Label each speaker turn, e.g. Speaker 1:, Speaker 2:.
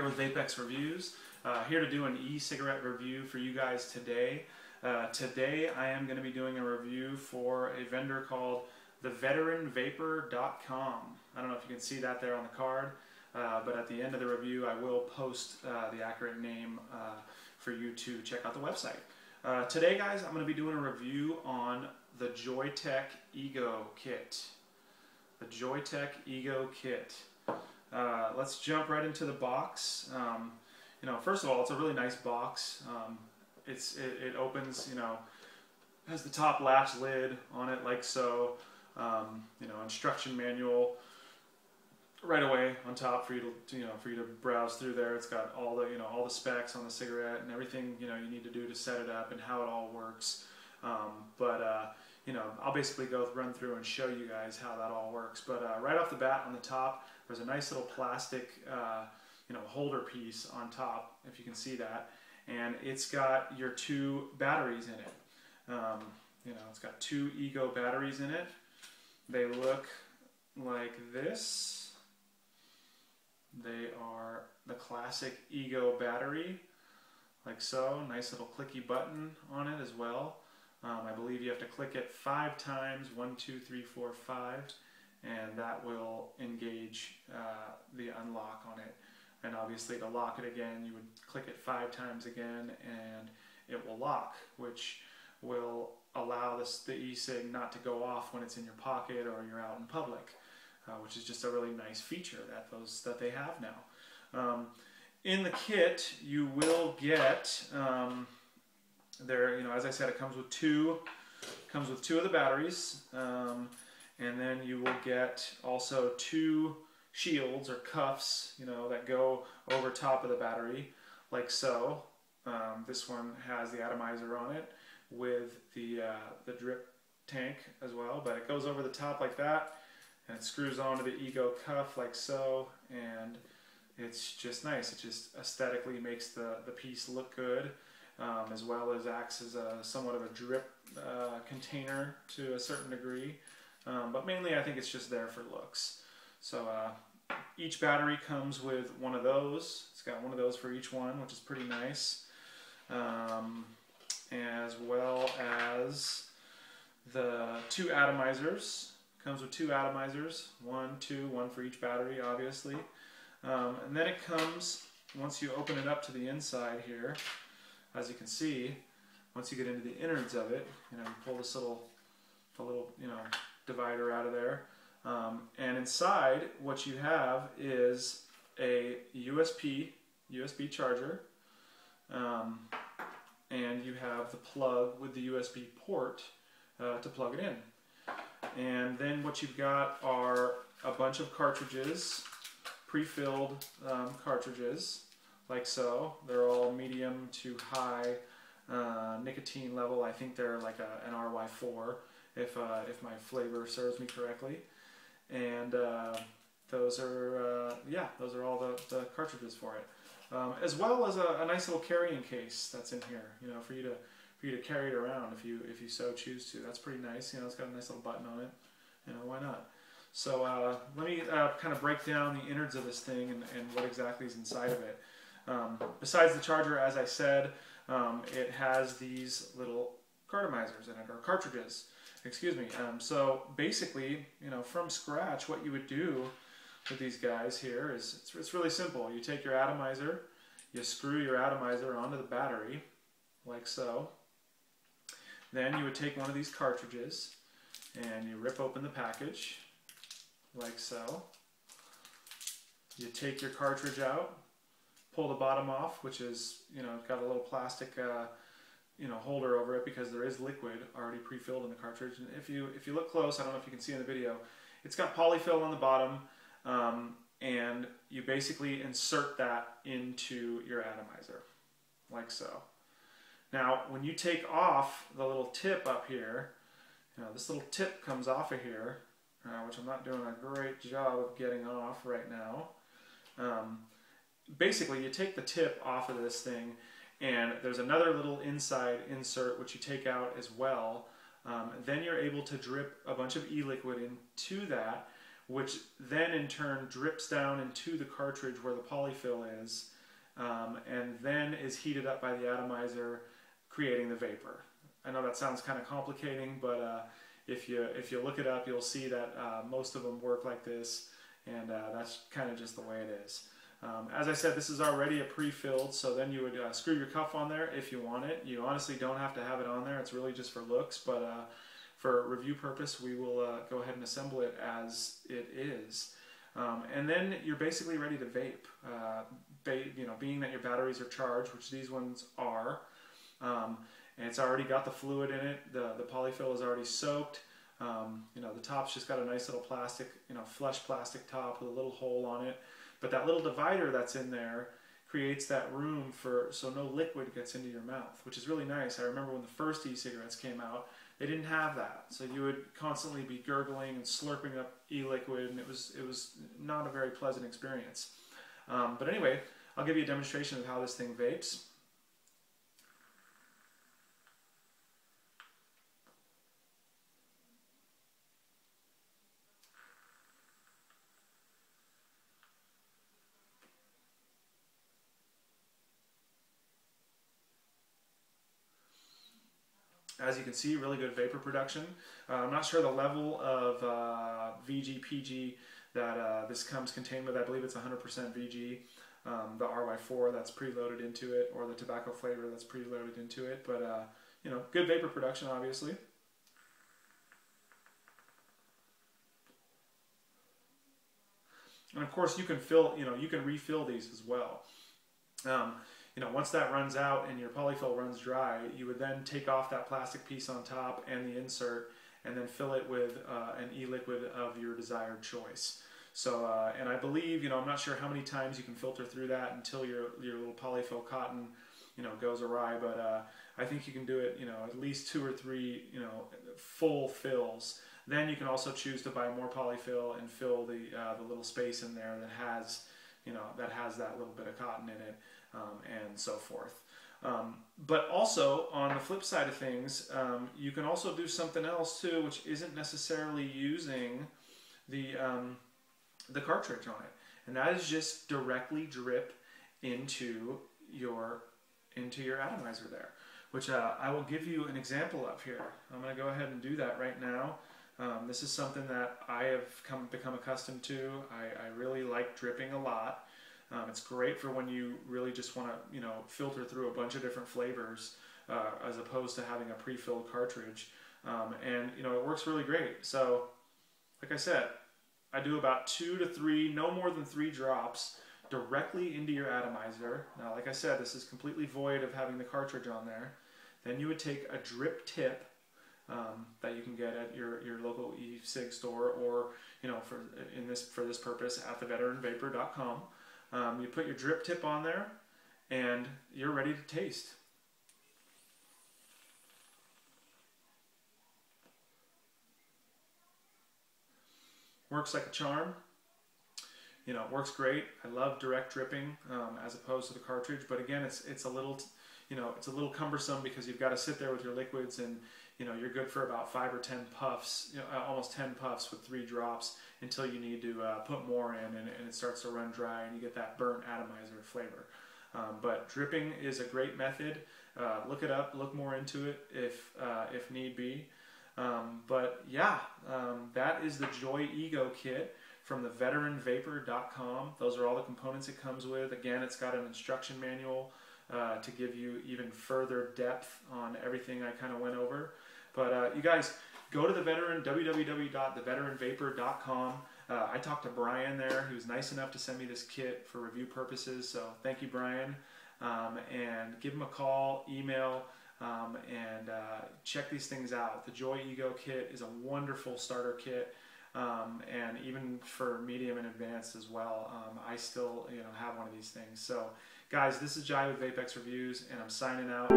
Speaker 1: with Vapex Reviews. Here to do an e-cigarette review for you guys today. Today I am going to be doing a review for a vendor called theveteranvaper.com. I don't know if you can see that there on the card, but at the end of the review I will post the accurate name for you to check out the website. Today guys, I'm going to be doing a review on the Joyetech Ego Kit. The Joyetech Ego Kit. Let's jump right into the box. First of all, it's a really nice box. It opens, has the top latch lid on it like so. Instruction manual right away on top for you to browse through there. It's got all the specs on the cigarette and everything you need to do to set it up and how it all works. I'll basically run through and show you guys how that all works. But right off the bat on the top, there's a nice little plastic holder piece on top, if you can see that, and it's got your two batteries in it. It's got two Ego batteries in it. They look like this. They are the classic Ego battery, like so. Nice little clicky button on it as well. I believe you have to click it 5 times, 1, 2, 3, 4, 5, and that will engage the unlock on it. And obviously to lock it again, you would click it 5 times again and it will lock, which will allow the e-cig not to go off when it's in your pocket or you're out in public, which is just a really nice feature that they have now. In the kit, you will get as I said, it comes with two of the batteries, and then you will get also 2 shields or cuffs, that go over top of the battery, like so. This one has the Atomizer on it with the drip tank as well, but it goes over the top like that, and it screws onto the Ego cuff like so, and it's just nice. It just aesthetically makes the piece look good, as well as acts as somewhat of a drip container to a certain degree, but mainly I think it's just there for looks. So each battery comes with one of those. It's got one of those for each one, which is pretty nice, as well as the 2 atomizers. Comes with 2 atomizers, 1, 2, 1 for each battery, obviously. And then it comes, once you open it up to the inside here, as you can see, once you get into the innards of it, you pull this little divider out of there, and inside what you have is a USB charger, and you have the plug with the USB port to plug it in. And then what you've got are a bunch of cartridges, pre-filled cartridges, like so. They're all medium to high nicotine level. I think they're like an RY4, if my flavor serves me correctly. And those are all the cartridges for it, as well as a nice little carrying case that's in here, for you to carry it around if you so choose to. That's pretty nice. It's got a nice little button on it. Why not? So let me kind of break down the innards of this thing and what exactly is inside of it. Besides the charger, as I said, it has these little cartomizers in it, or cartridges, excuse me. So basically, from scratch, what you would do with these guys here is it's really simple. You take your atomizer, you screw your atomizer onto the battery, like so. Then you would take one of these cartridges and you rip open the package, like so. You take your cartridge out, pull the bottom off, which is, got a little plastic, holder over it because there is liquid already pre-filled in the cartridge. And if you look close, I don't know if you can see in the video, it's got polyfill on the bottom, and you basically insert that into your atomizer, like so. Now, when you take off the little tip up here, this little tip comes off of here, which I'm not doing a great job of getting off right now. Basically, you take the tip off of this thing, and there's another little inside insert which you take out as well. Then you're able to drip a bunch of e-liquid into that, which then in turn drips down into the cartridge where the polyfill is, and then is heated up by the atomizer, creating the vapor. I know that sounds kind of complicating, but if you look it up, you'll see that most of them work like this, and that's kind of just the way it is. As I said, this is already a pre-filled, so then you would screw your cuff on there if you want it. You honestly don't have to have it on there. It's really just for looks, but for review purpose, we will go ahead and assemble it as it is. And then you're basically ready to vape. Being that your batteries are charged, which these ones are, and it's already got the fluid in it. The polyfill is already soaked. The top's just got a nice little plastic, flush plastic top with a little hole on it. But that little divider that's in there creates that room so no liquid gets into your mouth, which is really nice. I remember when the first e-cigarettes came out, they didn't have that. So you would constantly be gurgling and slurping up e-liquid, and it was not a very pleasant experience. But anyway, I'll give you a demonstration of how this thing vapes. As you can see, really good vapor production. I'm not sure the level of VG, PG that this comes contained with. I believe it's 100% VG. The RY4 that's preloaded into it, or the tobacco flavor that's preloaded into it. But good vapor production, obviously. And of course, you can refill these as well. Once that runs out and your polyfill runs dry, you would then take off that plastic piece on top and the insert, and then fill it with an e-liquid of your desired choice. So, and I believe, I'm not sure how many times you can filter through that until your little polyfill cotton, goes awry, but I think you can do it, at least 2 or 3, full fills. Then you can also choose to buy more polyfill and fill the little space in there that has, that little bit of cotton in it. And so forth. But also, on the flip side of things, you can also do something else too, which isn't necessarily using the cartridge on it, and that is just directly drip into your atomizer there, which I will give you an example of here. I'm going to go ahead and do that right now. This is something that I have become accustomed to. I really like dripping a lot. It's great for when you really just want to, filter through a bunch of different flavors as opposed to having a pre-filled cartridge. And it works really great. So, like I said, I do about 2 to 3, no more than 3 drops directly into your atomizer. Now, like I said, this is completely void of having the cartridge on there. Then you would take a drip tip that you can get at your local e-cig store, or for this purpose at theveteranvaper.com. You put your drip tip on there, and you're ready to taste. Works like a charm. It works great. I love direct dripping as opposed to the cartridge, but again, it's a little, it's a little cumbersome because you've got to sit there with your liquids, and you're good for about 5 or 10 puffs, almost 10 puffs with 3 drops until you need to put more in, and it starts to run dry, and you get that burnt atomizer flavor. But dripping is a great method. Look it up, look more into it if need be. But yeah, that is the Joye Ego kit from theveteranvaper.com. Those are all the components it comes with. Again, it's got an instruction manual to give you even further depth on everything I kind of went over. But you guys, go to www.theveteranvaper.com. I talked to Brian there, who's nice enough to send me this kit for review purposes, so thank you, Brian. And give him a call, email, and check these things out. The Joye Ego kit is a wonderful starter kit, and even for medium and advanced as well. I still have one of these things. So guys, this is Jai with VapeX Reviews, and I'm signing out.